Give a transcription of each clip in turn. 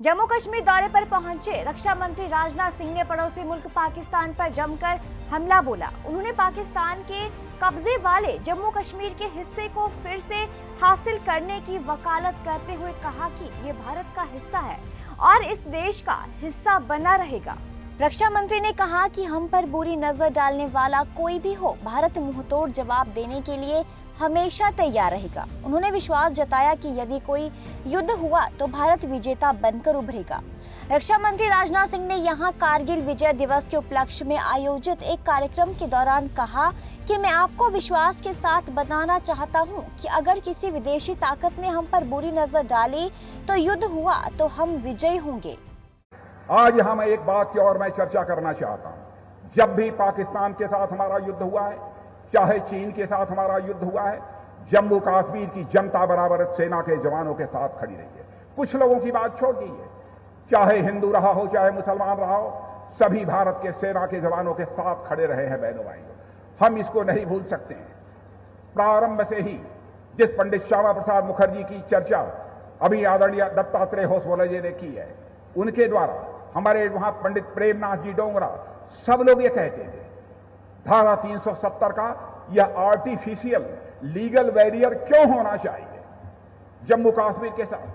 जम्मू कश्मीर दौरे पर पहुंचे रक्षा मंत्री राजनाथ सिंह ने पड़ोसी मुल्क पाकिस्तान पर जमकर हमला बोला। उन्होंने पाकिस्तान के कब्जे वाले जम्मू कश्मीर के हिस्से को फिर से हासिल करने की वकालत करते हुए कहा कि ये भारत का हिस्सा है और इस देश का हिस्सा बना रहेगा। रक्षा मंत्री ने कहा कि हम पर बुरी नजर डालने वाला कोई भी हो, भारत मुंहतोड़ जवाब देने के लिए हमेशा तैयार रहेगा। उन्होंने विश्वास जताया कि यदि कोई युद्ध हुआ तो भारत विजेता बनकर उभरेगा। रक्षा मंत्री राजनाथ सिंह ने यहां कारगिल विजय दिवस के उपलक्ष्य में आयोजित एक कार्यक्रम के दौरान कहा कि मैं आपको विश्वास के साथ बताना चाहता हूं कि अगर किसी विदेशी ताकत ने हम पर बुरी नजर डाली तो युद्ध हुआ तो हम विजयी होंगे। आज हम एक बात की और मैं चर्चा करना चाहता हूं। जब भी पाकिस्तान के साथ हमारा युद्ध हुआ है, चाहे चीन के साथ हमारा युद्ध हुआ है, जम्मू कश्मीर की जनता बराबर सेना के जवानों के साथ खड़ी रही है। कुछ लोगों की बात छोड़ दी है, चाहे हिंदू रहा हो चाहे मुसलमान रहा हो, सभी भारत के सेना के जवानों के साथ खड़े रहे हैं। बहनों भाइयों, हम इसको नहीं भूल सकते हैं। प्रारंभ से ही जिस पंडित श्यामा प्रसाद मुखर्जी की चर्चा अभी आदरणीय दत्तात्रेय होसबोले जी ने की है, उनके द्वारा हमारे वहां पंडित प्रेमनाथ जी डोंगरा, सब लोग ये कहते थे धारा 370 का यह आर्टिफिशियल लीगल बैरियर क्यों होना चाहिए जम्मू कश्मीर के साथ।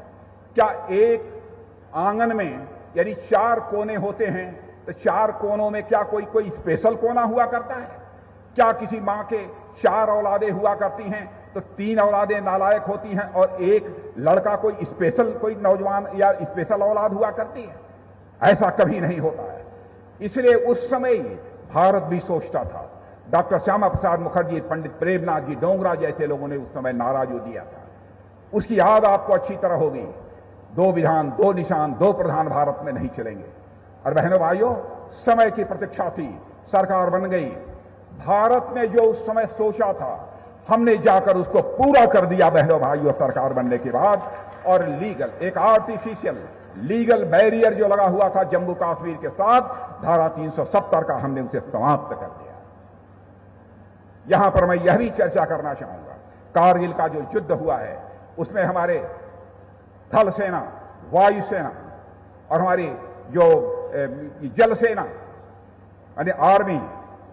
क्या एक आंगन में यदि 4 कोने होते हैं तो 4 कोनों में क्या कोई स्पेशल कोना हुआ करता है? क्या किसी मां के 4 औलादें हुआ करती हैं तो 3 औलादें नालायक होती हैं और एक लड़का कोई स्पेशल, कोई नौजवान या स्पेशल औलाद हुआ करती है? ऐसा कभी नहीं होता है। इसलिए उस समय भारत भी सोचता था। डॉक्टर श्यामा प्रसाद मुखर्जी, पंडित प्रेमनाथ जी डोंगरा जैसे लोगों ने उस समय नारा जो दिया था, उसकी याद आपको अच्छी तरह होगी। 2 विधान 2 निशान 2 प्रधान भारत में नहीं चलेंगे। और बहनों भाइयों, समय की प्रतीक्षा थी, सरकार बन गई। भारत ने जो उस समय सोचा था हमने जाकर उसको पूरा कर दिया बहनों भाइयों, सरकार बनने के बाद। और लीगल, एक आर्टिफिशियल लीगल बैरियर जो लगा हुआ था जम्मू कश्मीर के साथ, धारा 370 का हमने उसे समाप्त कर दिया। यहां पर मैं यह भी चर्चा करना चाहूंगा, कारगिल का जो युद्ध हुआ है उसमें हमारे थल सेना, वायु सेना और हमारी जो जल सेना यानी आर्मी,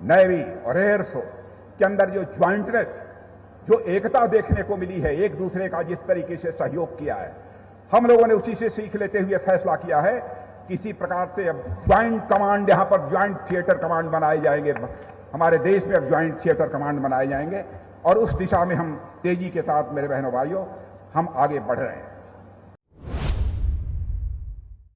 नेवी और एयरफोर्स के अंदर जो ज्वाइंटनेस, जो एकता देखने को मिली है, एक दूसरे का जिस तरीके से सहयोग किया है, हम लोगों ने उसी से सीख लेते हुए फैसला किया है किसी प्रकार से अब ज्वाइंट कमांड, यहां पर ज्वाइंट थिएटर कमांड बनाए जाएंगे। हमारे देश में अब ज्वाइंट थिएटर कमांड बनाए जाएंगे और उस दिशा में हम तेजी के साथ मेरे बहनों भाइयों हम आगे बढ़ रहे हैं।